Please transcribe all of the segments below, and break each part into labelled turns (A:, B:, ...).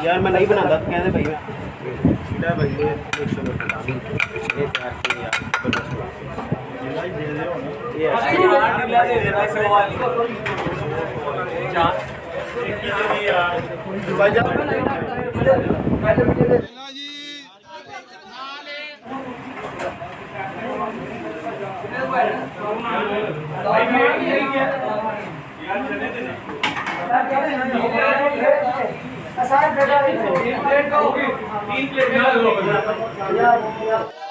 A: यार मैं नहीं बनाता तो कहते भाई सीधा भाई ये 100 रुपये ये तैयार किए यार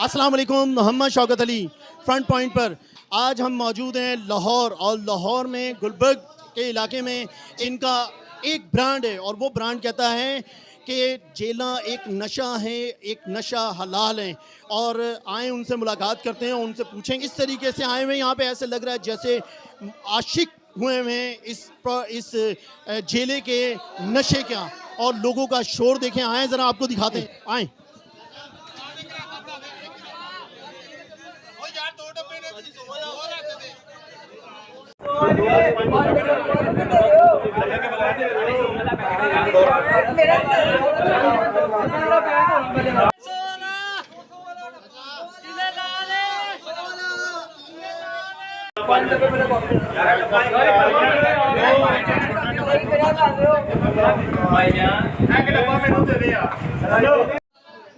B: अस्सलाम वालेकुम, मोहम्मद शौकत अली फ्रंट पॉइंट पर। आज हम मौजूद हैं लाहौर, और लाहौर में गुलबर्ग के इलाके में इनका एक ब्रांड है, और वो ब्रांड कहता है कि जेला एक नशा है, एक नशा हलाल है। और आए उनसे मुलाकात करते हैं, उनसे पूछेंगे। इस तरीके से आए हुए यहाँ पे ऐसे लग रहा है जैसे आशिक हुए हैं इस जेले के नशे का। और लोगों का शोर देखें, आए ज़रा आपको दिखाते हैं, आए।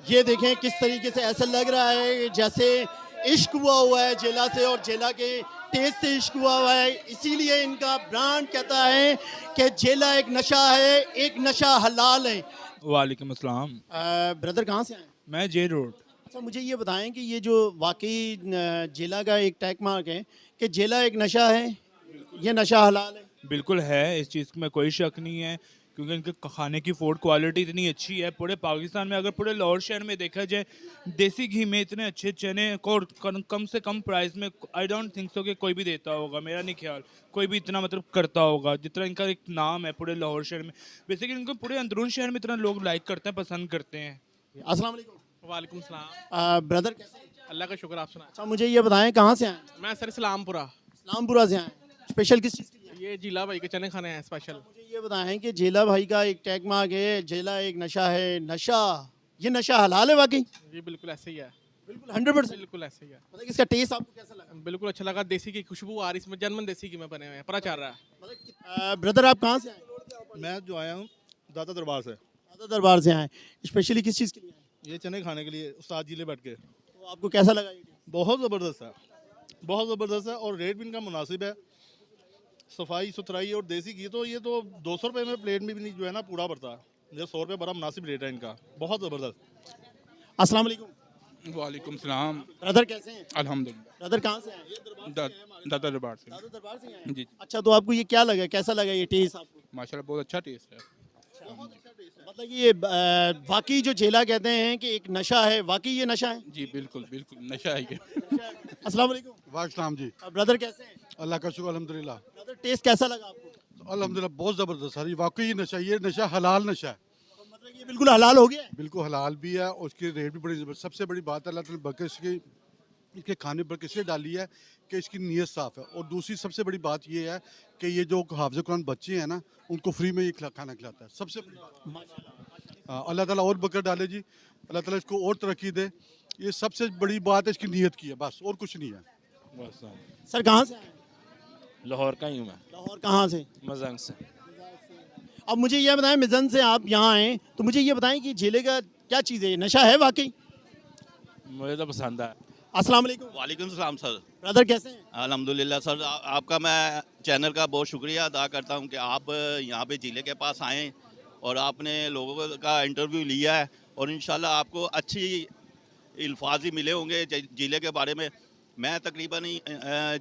B: ये देखें किस तरीके से ऐसा लग रहा है जैसे इश्क हुआ है जेला से, और जेला के टेस्ट से इश्क हुआ है। इसीलिए इनका ब्रांड कहता है कि जेला एक नशा है, एक नशा हलाल है।
C: वालेकुम अस्सलाम।
B: ब्रदर कहाँ से आए?
C: मैं जे रोड।
B: अच्छा, मुझे ये बताएं कि ये जो वाकई जेला का एक टैग मार्क है कि जेला एक नशा है, ये नशा हलाल है?
C: बिल्कुल है, इस चीज़ में कोई शक नहीं है, क्योंकि इनके खाने की फूड क्वालिटी इतनी अच्छी है। पूरे पाकिस्तान में, अगर पूरे लाहौर शहर में देखा जाए, देसी घी में इतने अच्छे चने को कम से कम प्राइस में आई डोंट थिंक सो कि कोई भी देता होगा। मेरा नहीं ख्याल कोई भी इतना मतलब करता होगा जितना इनका एक नाम है पूरे लाहौर शहर में। बेसिकली इनको पूरे अंदरून शहर में इतना लोग लाइक करते हैं, पसंद करते हैं।
B: अस्सलाम वालेकुम।
D: वालेकुम सलाम।
B: ब्रदर कैसे हैं?
D: अल्लाह का शुक्र, आप सुनाएं।
B: अच्छा, मुझे ये बताएं कहाँ से आए?
D: मैं सर इस्लामपुरा।
B: इस्लामपुरा से आए। स्पेशल किस चीज़ के लिए आए?
D: ये जिला भाई के चने खाने हैं स्पेशल।
B: मुझे ये बताएं कि जेला भाई का एक टैग मार्क है, जेला एक नशा है, नशा, ये नशा हलाल है वाकई?
D: ये बिल्कुल ऐसे ही है,
B: बिल्कुल 100%।
D: बिल्कुल ऐसे ही है।
B: मतलब इसका टेस्ट आपको कैसा लगा?
D: बिल्कुल अच्छा लगा, देसी की खुशबू आ रही, इसमें जर्मन देसी घी में बने हुए हैं, पता चल रहा है।
B: ब्रदर आप कहाँ से आए?
E: मैं जो आया हूँ दाता दरबार से।
B: दादा दरबार से आए। स्पेशली किस चीज़ के लिए आए?
E: ये चने खाने के लिए उस्ताद जिले बैठ के।
B: तो आपको कैसा लगा ये?
E: बहुत ज़बरदस्त है, बहुत ज़बरदस्त है, और रेट भी इनका मुनासिब है। सफाई सुथराई और देसी घी, तो ये तो 200 रुपये में प्लेट में भी नहीं जो है ना पूरा पड़ता है। ये 100 रुपये बड़ा मुनासिब रेट है इनका, बहुत ज़बरदस्त।
B: अस्सलाम वालेकुम।
C: वालेकुम सलाम।
B: ब्रदर कैसे हैं?
C: अल्हम्दुलिल्लाह।
B: ब्रदर कहाँ से आए?
C: दादा दरबार से।
B: दादा दरबार से आए।
C: जी,
B: अच्छा, तो आपको ये क्या लगा, कैसा लगा ये टेस्ट आपको?
C: माशाल्लाह बहुत अच्छा टेस्ट है।
B: मतलब ये वाकई जो जेला कहते हैं कि एक नशा है, वाकई ये नशा है?
C: जी बिल्कुल बिल्कुल नशा है ये।
B: अस्सलाम वालेकुम।
F: वालेकुम जी।
B: ब्रदर कैसे हैं?
F: अल्लाह का शुक्र अल्हम्दुलिल्लाह।
B: ब्रदर टेस्ट कैसा लगा आपको?
F: अल्हम्दुलिल्लाह बहुत ज़बरदस्त है। वाकई ये नशा हलाल नशा है,
B: तो मतलब ये बिल्कुल हलाल हो गया है?
F: बिल्कुल हलाल भी है, और उसकी रेट भी बड़ी ज़बरदस्त। सबसे बड़ी बात अल्लाह ताला ने बरकत इसके खाने पर किसने डाली है कि इसकी नीयत साफ़ है। और दूसरी सबसे बड़ी बात ये है कि ये जो हाफ़िज़ कुरान बच्चे हैं ना, उनको फ्री में ये खाना खिलाता है। सबसे बड़ी बात। अल्लाह ताला और बरकत डाले जी, अल्लाह ताला इसको और तरक्की दे। ये सबसे बड़ी बात है इसकी नीयत की है, बस और कुछ नहीं है।
C: बस
B: सर कहाँ से आए?
G: लाहौर का ही हूँ मैं,
B: लाहौर कहाँ से?
G: मजंग से।
B: अब मुझे ये बताएं, मिज़न से आप यहाँ आए, तो मुझे ये बताएं कि जेले का क्या चीज़ है, ये नशा है वाकई?
G: मुझे तो पसंद है।
B: अस्सलाम वालेकुम।
H: वालेकुम सलाम सर।
B: ब्रदर कैसे हैं?
H: अल्हम्दुलिल्लाह सर, आपका मैं चैनल का बहुत शुक्रिया अदा करता हूं कि आप यहाँ पे जिले के पास आएँ और आपने लोगों का इंटरव्यू लिया है, और इंशाल्लाह आपको अच्छी अल्फाज ही मिले होंगे जिले के बारे में। मैं तकरीबन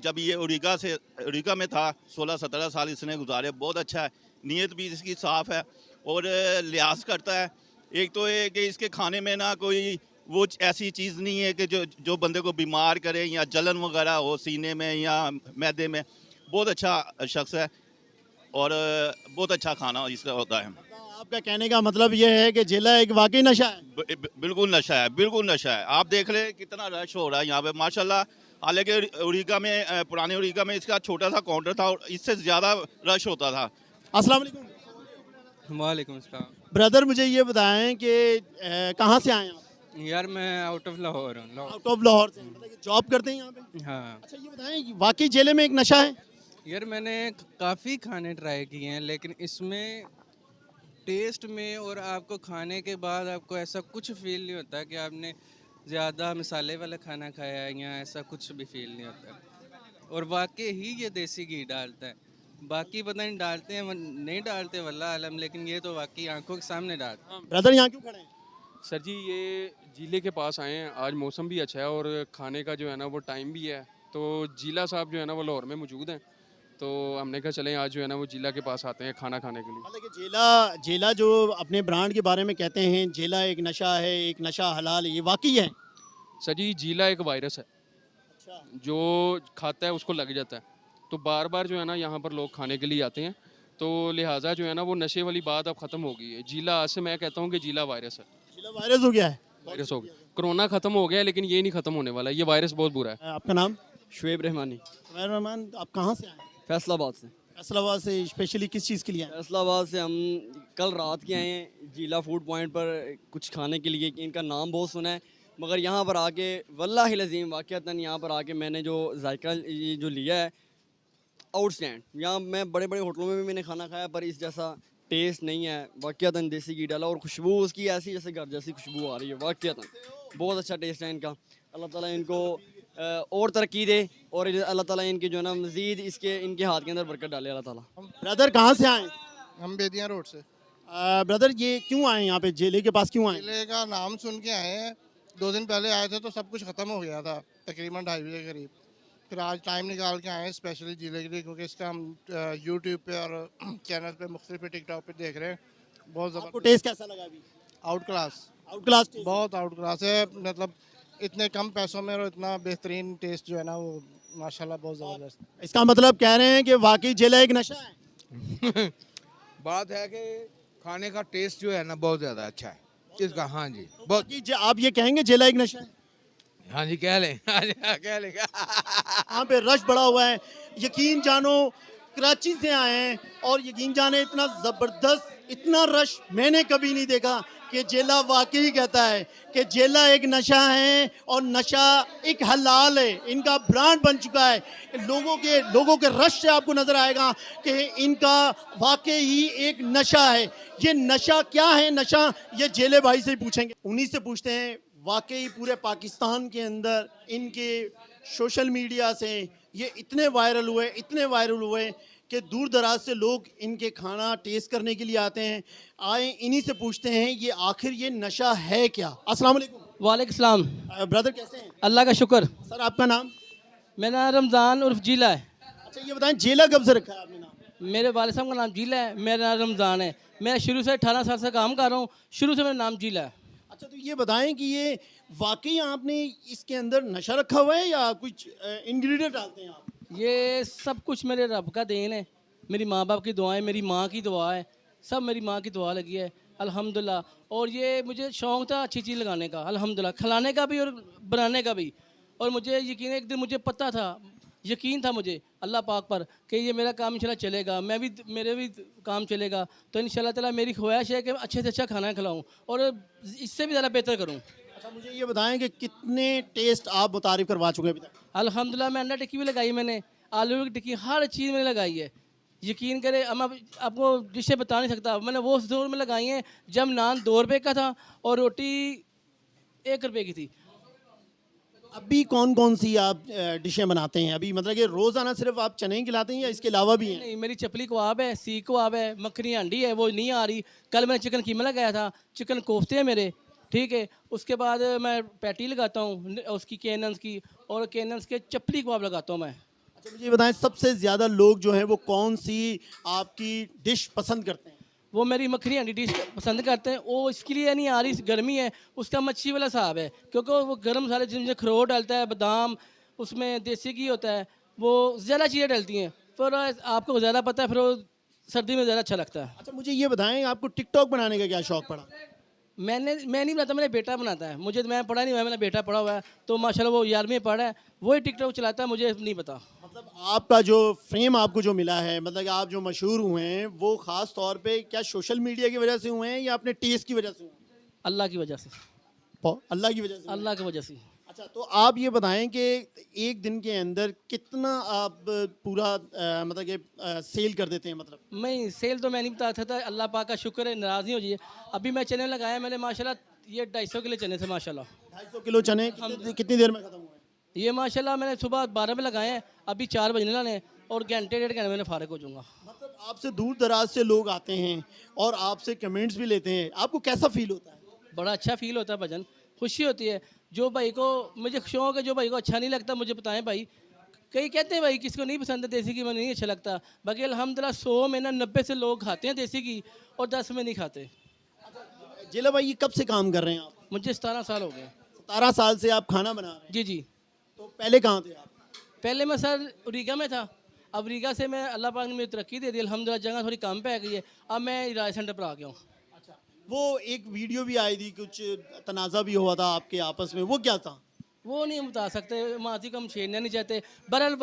H: जब ये उरीगा में था 16-17 साल इसने गुजारे। बहुत अच्छा है, नीयत भी इसकी साफ़ है और लिहाज करता है। एक तो ये कि इसके खाने में ना कोई वो ऐसी चीज़ नहीं है कि जो बंदे को बीमार करे या जलन वगैरह हो सीने में या मैदे में। बहुत अच्छा शख्स है और बहुत अच्छा खाना इसका होता है।
B: आपका कहने का मतलब ये है कि जेला एक वाकई नशा है?
H: बिल्कुल नशा है, बिल्कुल नशा है। आप देख ले कितना रश हो रहा है यहाँ पे माशाल्लाह। हालांकि उरीगा में, पुराने उरीगा में इसका छोटा सा काउंटर था और इससे ज़्यादा रश होता था।
B: अस्सलाम वालेकुम।
I: वालेकुम अस्सलाम।
B: ब्रदर मुझे ये बताएं कि कहाँ से आए हैं आप?
I: यार मैं आउट ऑफ लाहौर हूँ।
B: आउट ऑफ लाहौर से, मतलब कि जॉब करते हैं यहाँ पे?
I: हाँ
B: अच्छा ये बताएं कि वाकई जेले में एक नशा है?
I: यार मैंने काफ़ी खाने ट्राई किए हैं, लेकिन इसमें टेस्ट में और आपको खाने के बाद आपको ऐसा कुछ फील नहीं होता कि आपने ज़्यादा मसाले वाला खाना खाया है, या ऐसा कुछ भी फील नहीं होता। और वाकई ही ये देसी घी डालता है, बाकी पता नहीं डालते हैं नहीं डालते वल्लाह आलम, लेकिन ये तो वाकई आंखों के सामने डालते हैं।
B: ब्रदर यहाँ क्यों खड़े हैं?
J: सर जी ये जिले के पास आए हैं, आज मौसम भी अच्छा है और खाने का जो है ना वो टाइम भी है, तो जिला साहब जो है ना वो लाहौर में मौजूद हैं, तो हमने कहा चलें आज जो है ना वो जिला के पास आते हैं खाना खाने के लिए।
B: मतलब कि जेला जो अपने ब्रांड के बारे में कहते हैं, जेला एक नशा है, एक नशा हलाल है, ये वाकई है?
J: सर जी जिला एक वायरस है,
B: अच्छा।
J: जो खाता है उसको लग जाता है, तो बार बार जो है ना यहाँ पर लोग खाने के लिए आते हैं, तो लिहाजा जो है ना वो नशे वाली बात अब ख़त्म हो गई है। जिला आज से मैं कहता हूँ कि जिला वायरस है,
B: जेला वायरस हो गया है?
J: वायरस हो गया। कोरोना ख़त्म हो गया लेकिन ये नहीं ख़त्म होने वाला, ये वायरस बहुत बुरा है।
B: आपका नाम?
K: शुएब रहमानी,
B: सुमैर रहमान, आप कहाँ से आए हैं?
K: फैसलाबाद से।
B: फैसलाबाद से स्पेशली किस चीज़ के लिए आए हैं?
K: फैसलाबाद से हम कल रात के आए हैं जिला फूड पॉइंट पर कुछ खाने के लिए, कि इनका नाम बहुत सुना है, मगर यहाँ पर आके वल्लाहि लज़ीम वाक़अतन यहाँ पर आके मैंने जो जायका ये जो लिया है आउटस्टैंड। यहाँ मैं बड़े बड़े होटलों में भी मैंने खाना खाया पर इस जैसा टेस्ट नहीं है। वाक़अतन देसी घी डाला और खुशबू उसकी ऐसी जैसे घर जैसी खुशबू आ रही है। वाक़अतन बहुत अच्छा टेस्ट है इनका। अल्लाह ताला इनको और तरक्की दे और अल्लाह ताला इनके जो है ना मज़ीद इसके इनके हाथ के अंदर बरकत डाले अल्लाह ताला।
B: ब्रदर कहाँ से आए?
L: हम बेदिया रोड से।
B: ब्रदर ये क्यों आए यहाँ पे, जेले के पास क्यों आए?
L: जिले का नाम सुन के आए हैं। 2 दिन पहले आए थे तो सब कुछ ख़त्म हो गया था तकरीबन 2:30 बजे करीब। फिर आज टाइम निकाल के आए हैं स्पेशली जिले के लिए, क्योंकि इसका हम यूट्यूब पे और चैनल पे मुख्तलिफ टिकटॉक पे देख रहे हैं। बहुत ज़बरदस्त
B: टेस्ट कैसा लगा अभी?
L: Outclass,
B: outclass test?
L: बहुत आउट क्लास है। मतलब इतने कम पैसों में और इतना बेहतरीन टेस्ट जो है ना वो माशाल्लाह बहुत ज़बरदस्त।
B: इसका मतलब कह रहे हैं कि वाकई जेला एक नशा है?
M: बात है कि खाने का टेस्ट जो है ना बहुत ज़्यादा अच्छा है इसका। हाँ जी बहुत।
B: आप ये कहेंगे जेला एक नशा है?
M: हाँ जी कह लें, हाँ जी कह लें।
B: यहाँ पे रश बड़ा हुआ है, यकीन जानो कराची से आए हैं और यकीन जाने इतना ज़बरदस्त इतना रश मैंने कभी नहीं देखा कि जेला वाकई कहता है कि जेला एक नशा है और नशा एक हलाल है। इनका ब्रांड बन चुका है। लोगों के रश से आपको नज़र आएगा कि इनका वाकई ही एक नशा है। ये नशा क्या है? नशा ये जेले भाई से ही पूछेंगे, उन्हीं से पूछते हैं। वाकई पूरे पाकिस्तान के अंदर इनके सोशल मीडिया से ये इतने वायरल हुए कि दूर दराज से लोग इनके खाना टेस्ट करने के लिए आते हैं। आए इन्हीं से पूछते हैं ये आखिर ये नशा है क्या। अस्सलाम वालेकुम।
N: वालेकुम सलाम।
B: ब्रदर कैसे हैं?
N: अल्लाह का शुक्र।
B: सर आपका नाम?
N: मेरा नाम रमज़ान उर्फ जिला है।
B: अच्छा ये बताएं जेला कब से रखा है आपने नाम?
N: मेरे वालिद साहब का नाम जिला है, मेरा नाम रमज़ान है। मैं शुरू से 18 साल से काम कर रहा हूँ, शुरू से मेरा नाम जिला है।
B: अच्छा तो ये बताएं कि ये वाकई आपने इसके अंदर नशा रखा हुआ है या कुछ इंग्रेडिएंट डालते हैं आप?
N: ये सब कुछ मेरे रब का देन है, मेरी माँ बाप की दुआएं, मेरी माँ की दुआ है, सब मेरी माँ की दुआ लगी है अल्हम्दुलिल्लाह। और ये मुझे शौक़ था अच्छी चीज़ लगाने का अल्हम्दुलिल्लाह, खिलाने का भी और बनाने का भी। और मुझे यकीन एक दिन मुझे पता था, यकीन था मुझे अल्लाह पाक पर कि ये मेरा काम इंशाल्लाह चलेगा, मेरे भी काम चलेगा। तो इंशाल्लाह ताला मेरी ख्वाहिश है कि अच्छे से अच्छा खाना खिलाऊँ और इससे भी ज़्यादा बेहतर करूँ।
B: अच्छा मुझे ये बताएं कि कितने टेस्ट आप मुतारिफ करवा चुके हैं अभी तक?
N: अल्हम्दुलिल्लाह मैं अंडा टिक्की भी लगाई, मैंने आलू की टिक्की, हर चीज़ मैंने लगाई है। यकीन करें अब मैं आपको डिशें बता नहीं सकता। मैंने वो उस दौर में लगाई हैं जब नान 2 रुपये का था और रोटी 1 रुपये की थी।
B: अभी कौन कौन सी आप डिशें बनाते हैं अभी, मतलब कि रोज़ाना सिर्फ आप चने ही खिलाते हैं या इसके अलावा भी हैं?
N: नहीं, मेरी चपली कबाब है, सीख कबाब है, मखनी हांडी है, वो नहीं आ रही। कल मैंने चिकन कीमा लगाया था, चिकन कोफ्ते हैं मेरे, ठीक है। उसके बाद मैं पैटी लगाता हूँ उसकी केनन्स की, और केनन्स के चपली कबाब लगाता हूँ मैं।
B: अच्छा मुझे बताएं सबसे ज़्यादा लोग जो हैं वो कौन सी आपकी डिश पसंद करते हैं?
N: वो मेरी मखनी हांडी डिश पसंद करते हैं। वो इसके लिए नहीं आ रही, गर्मी है, उसका मच्छी वाला साहब है, क्योंकि वो गर्म मसाले जिनमें अखरोट डालता है, बादाम, उसमें देसी घी होता है, वो ज़्यादा चीज़ें डलती हैं, फिर आपको ज़्यादा पता है, फिर वो सर्दी में ज़्यादा अच्छा लगता है।
B: अच्छा मुझे ये बताएं आपको टिकटॉक बनाने का क्या शौक़ पड़ा?
N: मैं नहीं बनाता, मेरा बेटा बनाता है। मैं पढ़ा नहीं हुआ है, मेरा बेटा पढ़ा हुआ है, तो माशाल्लाह वो 11वीं में पढ़ा है, वही टिकटॉक चलाता है, मुझे नहीं पता।
B: मतलब आपका जो फेम आपको जो मिला है, मतलब कि आप जो मशहूर हुए हैं, वो ख़ास तौर पे क्या सोशल मीडिया की वजह से हुए हैं या अपने टेस्ट की वजह से हुए हैं?
N: अल्लाह की वजह से।
B: अल्लाह की वजह से?
N: अल्लाह की वजह से।
B: अच्छा, तो आप ये बताएं कि एक दिन के अंदर कितना आप पूरा मतलब कि सेल कर देते हैं? मतलब
N: नहीं, सेल तो मैं नहीं बता सकता, अल्लाह पाक का शुक्र है, नाराज़ नहीं हो जाइए। अभी मैं चने लगाया मैंने माशाल्लाह, ये 250 किलो चने थे माशाल्लाह।
B: 250 किलो चने कितनी देर में ख़त्म हुए?
N: ये माशाल्लाह मैंने सुबह 12 में लगाए हैं, अभी 4 बजने वाले हैं और घंटे 1.5 घंटे में फारिग हो जाऊँगा।
B: मतलब आपसे दूर दराज से लोग आते हैं और आपसे कमेंट्स भी लेते हैं, आपको कैसा फील होता है?
N: बड़ा अच्छा फील होता है भजन, खुशी होती है। जो भाई को मुझे शौक है, जो भाई को अच्छा नहीं लगता मुझे बताएं भाई। कई कहते हैं भाई किसको नहीं पसंद है देसी घी, में नहीं अच्छा लगता, बाकी अल्हम्दुलिल्लाह 100 में ना 90 से लोग खाते हैं देसी घी और 10 में नहीं खाते।
B: जिला भाई, ये कब से काम कर रहे हैं आप?
N: मुझे 17 साल हो गए।
B: 17 साल से आप खाना बना रहे हैं?
N: जी जी।
B: तो पहले कहाँ थे आप?
N: पहले मैं सर रीगा में था, अब रीगा से मैं अल्लाह पाक ने मुझे तरक्की दे दी अल्हम्दुलिल्लाह, जगह थोड़ी कम पे आ गई है, अब मैं राय सेंटर पर आ गया हूँ।
B: वो एक वीडियो भी आई थी, कुछ तनाज़ा भी हुआ था आपके आपस में, वो क्या था?
N: वो नहीं बता सकते, माजी को हम छेड़ना नहीं चाहते, बहरहाल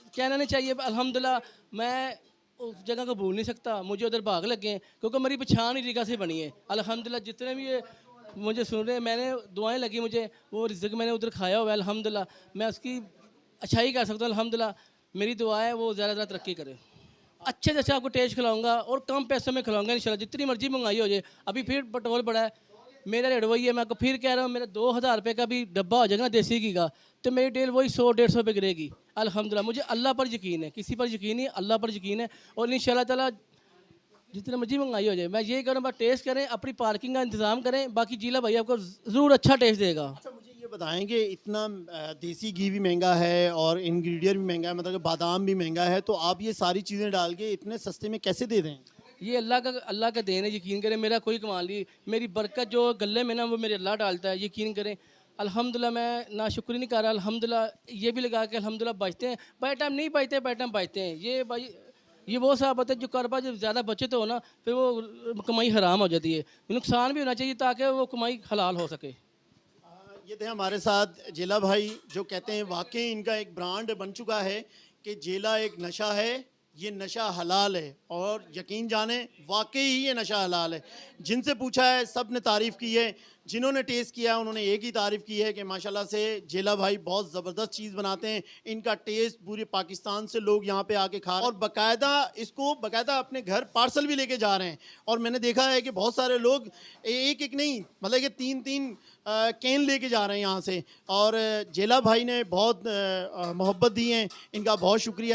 N: कहना नहीं चाहिए। अल्हम्दुलिल्लाह मैं उस जगह को भूल नहीं सकता, मुझे उधर भाग लगे हैं क्योंकि मेरी पहचान ही रीगा से बनी है। अल्हम्दुलिल्लाह जितने भी ये मुझे सुन रहे हैं, मैंने दुआएं लगी मुझे, वो रिज़्क़ मैंने उधर खाया हुआ है अल्हम्दुलिल्लाह, मैं उसकी अच्छाई कर सकता हूँ अल्हम्दुलिल्लाह। मेरी दुआ है वो ज़्यादा ज़्यादा तरक्की करे। अच्छे से अच्छा आपको टेस्ट खिलाऊंगा और कम पैसों में खिलाऊंगा इंशाल्लाह, जितनी मर्जी मंगाई हो जाए। अभी फिर पेट्रोल बढ़ा है, मेरा रेट वही है, मैं आपको फिर कह रहा हूँ, मेरा 2000 रुपये का भी डब्बा हो जाएगा ना देसी घी का, तो मेरी डेल वही 100-150 रुपये गिरेगी। अल्हम्दुलिल्लाह मुझे अल्लाह पर यकीन है, किसी पर यकीन नहीं, अल्लाह पर यकीन है। और इंशाल्लाह ताला जितनी मर्जी मंगाई हो जाए, मैं यही करूँ बस टेस्ट करें, अपनी पार्किंग का इंतज़ाम करें, बाकी जिला भाई आपको ज़रूर अच्छा टेस्ट देगा।
B: अच्छा, मुझे ये बताएं कि इतना देसी घी भी महंगा है और इंग्रेडिएंट भी महंगा है, मतलब कि बादाम भी महंगा है, तो आप ये सारी चीज़ें डाल के इतने सस्ते में कैसे दे दें?
N: ये अल्लाह का देन है, यकीन करें, मेरा कोई कमाल नहीं, मेरी बरकत जो गले में ना वो मेरे अल्लाह डालता है, यकीन करें। अल्हम्दुलिल्लाह मैं ना शुक्र नहीं कर रहा, अल्हम्दुलिल्लाह ये भी लगा के अल्हम्दुलिल्लाह बचते हैं, बाई टाइम नहीं बचते, बाई टाइम बचते हैं। ये भाई ये वो साहब है जो कारोबार जब ज़्यादा बचत हो ना, फिर वो कमाई हराम हो जाती है, नुकसान भी होना चाहिए ताकि वो कमाई हलाल हो सके।
B: ये थे हमारे साथ जेला भाई, जो कहते हैं वाकई इनका एक ब्रांड बन चुका है कि जेला एक नशा है, ये नशा हलाल है, और यकीन जाने वाकई ही ये नशा हलाल है। जिनसे पूछा है सब ने तारीफ़ की है, जिन्होंने टेस्ट किया उन्होंने एक ही तारीफ़ की है कि माशाल्लाह से जेला भाई बहुत ज़बरदस्त चीज़ बनाते हैं। इनका टेस्ट पूरे पाकिस्तान से लोग यहाँ पे आके खा रहे हैं और बाकायदा इसको बाकायदा अपने घर पार्सल भी लेके जा रहे हैं। और मैंने देखा है कि बहुत सारे लोग एक एक नहीं, मतलब कि 3-3 कैन लेके जा रहे हैं यहाँ से। और जेला भाई ने बहुत मोहब्बत दी है, इनका बहुत शुक्रिया।